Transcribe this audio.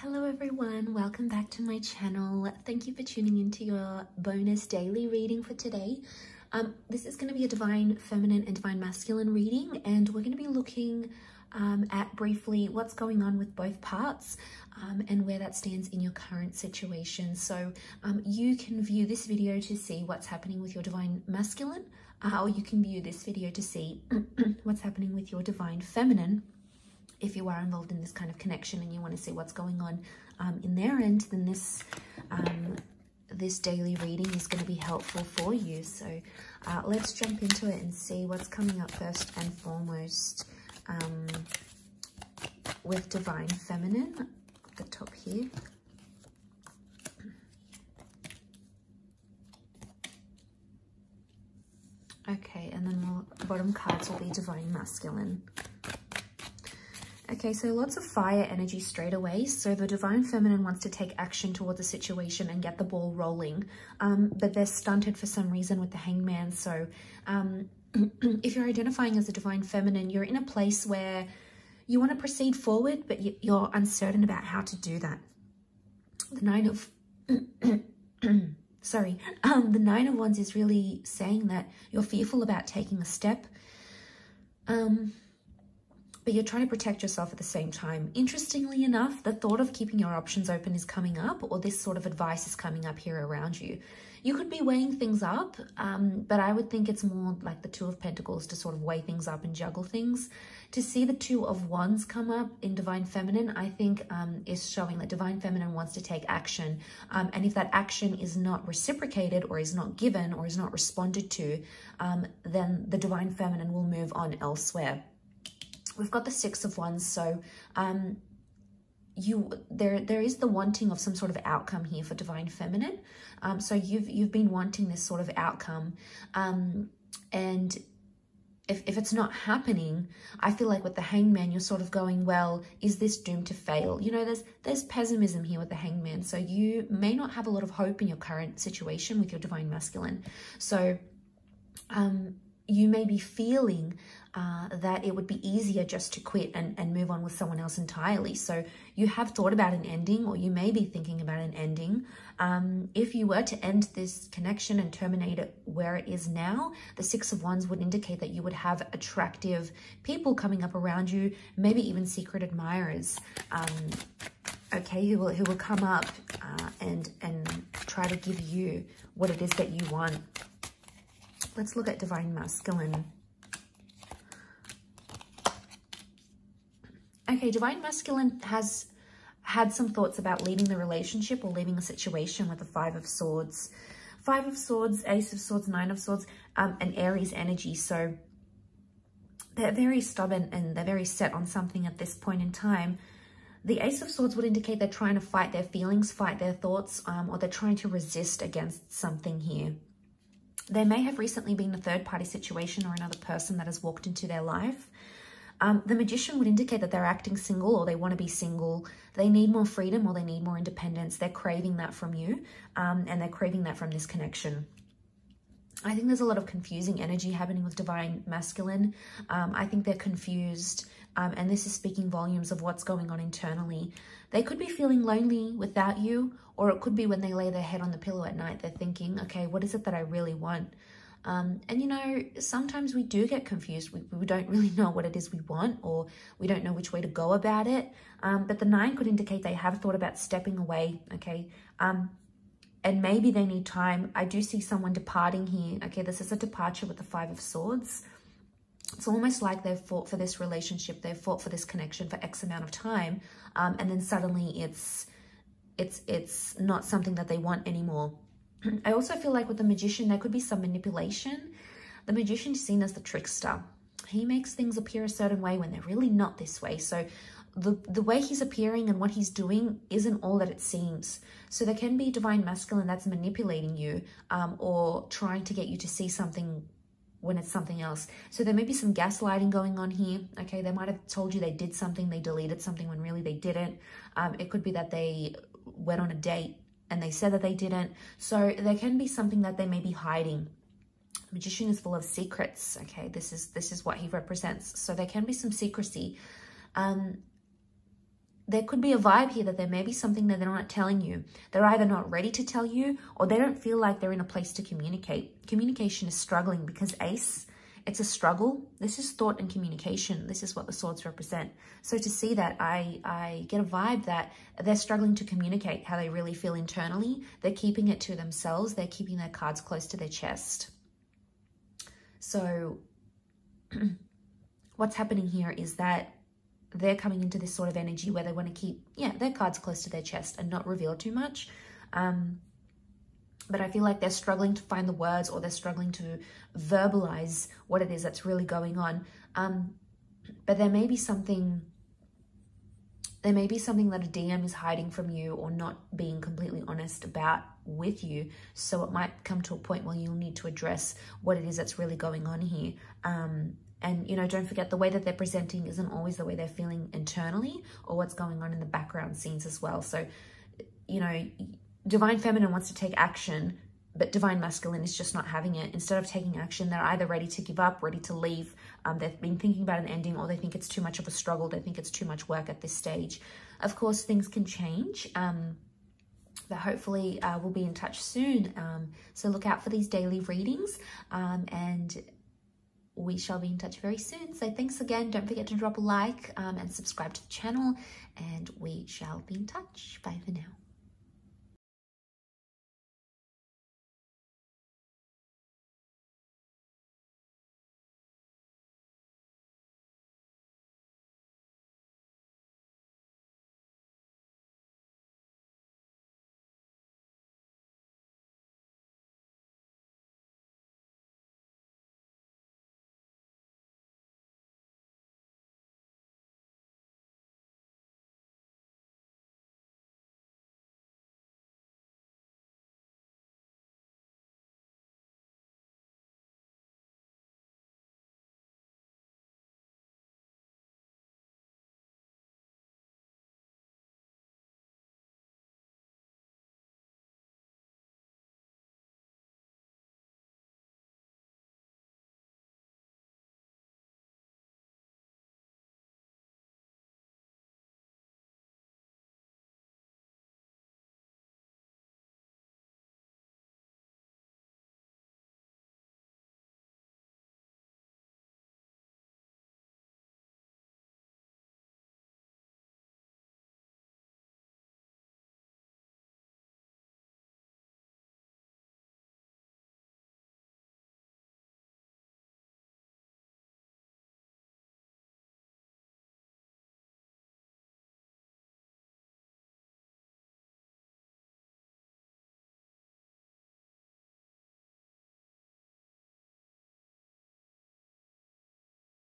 Hello everyone, welcome back to my channel. Thank you for tuning into your bonus daily reading for today. This is going to be a divine feminine and divine masculine reading, and we're going to be looking at briefly what's going on with both parts and where that stands in your current situation. So you can view this video to see what's happening with your divine masculine, or you can view this video to see what's happening with your divine feminine. If you are involved in this kind of connection and you want to see what's going on in their end, then this daily reading is going to be helpful for you. So let's jump into it and see what's coming up first and foremost with divine feminine at the top here. Okay, and then the bottom cards will be divine masculine. Okay, so lots of fire energy straight away. So the divine feminine wants to take action towards a situation and get the ball rolling, but they're stunted for some reason with the hangman. So if you're identifying as a divine feminine, you're in a place where you want to proceed forward, but you're uncertain about how to do that. The nine of... sorry, the Nine of Wands is really saying that you're fearful about taking a step. But you're trying to protect yourself at the same time. Interestingly enough, the thought of keeping your options open is coming up, or this sort of advice is coming up here around you. You could be weighing things up, but I would think it's more like the Two of Pentacles to sort of weigh things up and juggle things. To see the Two of Wands come up in divine feminine, I think is showing that divine feminine wants to take action. And if that action is not reciprocated or is not given or is not responded to, then the divine feminine will move on elsewhere. We've got the Six of Wands, so there is the wanting of some sort of outcome here for divine feminine. So you've been wanting this sort of outcome, and if it's not happening, I feel like with the hangman, you're sort of going, well, is this doomed to fail? You know, there's pessimism here with the hangman, so you may not have a lot of hope in your current situation with your divine masculine. So you may be feeling that it would be easier just to quit and move on with someone else entirely. So you have thought about an ending, or you may be thinking about an ending. If you were to end this connection and terminate it where it is now, the Six of Wands would indicate that you would have attractive people coming up around you, maybe even secret admirers, okay, who will come up and try to give you what it is that you want. Let's look at divine masculine. Okay, divine masculine has had some thoughts about leaving the relationship or leaving a situation with the Five of Swords. Five of Swords, Ace of Swords, Nine of Swords, and Aries energy. So they're very stubborn and they're very set on something at this point in time. The Ace of Swords would indicate they're trying to fight their feelings, fight their thoughts, or they're trying to resist against something here. There may have recently been a third-party situation or another person that has walked into their life. The Magician would indicate that they're acting single, or they want to be single. They need more freedom, or they need more independence. They're craving that from you, and they're craving that from this connection. I think there's a lot of confusing energy happening with divine masculine. I think they're confused, and this is speaking volumes of what's going on internally. They could be feeling lonely without you, or it could be when they lay their head on the pillow at night, they're thinking, okay, what is it that I really want? And you know, sometimes we do get confused. We don't really know what it is we want, or we don't know which way to go about it. But the Nine could indicate they have thought about stepping away, okay? And maybe they need time. I do see someone departing here. Okay, this is a departure with the Five of Swords. It's almost like they've fought for this relationship. They've fought for this connection for X amount of time. And then suddenly it's not something that they want anymore. I also feel like with the Magician, there could be some manipulation. The Magician is seen as the trickster. He makes things appear a certain way when they're really not this way. So the way he's appearing and what he's doing isn't all that it seems. So there can be divine masculine that's manipulating you, or trying to get you to see something when it's something else. So there may be some gaslighting going on here. Okay, they might have told you they did something, they deleted something when really they didn't. It could be that they went on a date and they said that they didn't. So there can be something that they may be hiding. Magician is full of secrets. Okay, this is what he represents. So there can be some secrecy. there could be a vibe here that there may be something that they're not telling you. They're either not ready to tell you, or they don't feel like they're in a place to communicate. Communication is struggling because Ace, it's a struggle. This is thought and communication. This is what the swords represent. So to see that, I get a vibe that they're struggling to communicate how they really feel internally. They're keeping it to themselves. They're keeping their cards close to their chest. So what's happening here is that they're coming into this sort of energy where they want to keep, their cards close to their chest and not reveal too much. But I feel like they're struggling to find the words, or they're struggling to verbalize what it is that's really going on. But there may be something that a DM is hiding from you, or not being completely honest about with you. So it might come to a point where you'll need to address what it is that's really going on here. And, don't forget, the way that they're presenting isn't always the way they're feeling internally, or what's going on in the background scenes as well. So, Divine Feminine wants to take action, but Divine Masculine is just not having it. Instead of taking action, they're either ready to give up, ready to leave. They've been thinking about an ending, or they think it's too much of a struggle. They think it's too much work at this stage. Of course, things can change. But hopefully we'll be in touch soon. So look out for these daily readings. And we shall be in touch very soon. So thanks again. Don't forget to drop a like and subscribe to the channel, and we shall be in touch. Bye for now.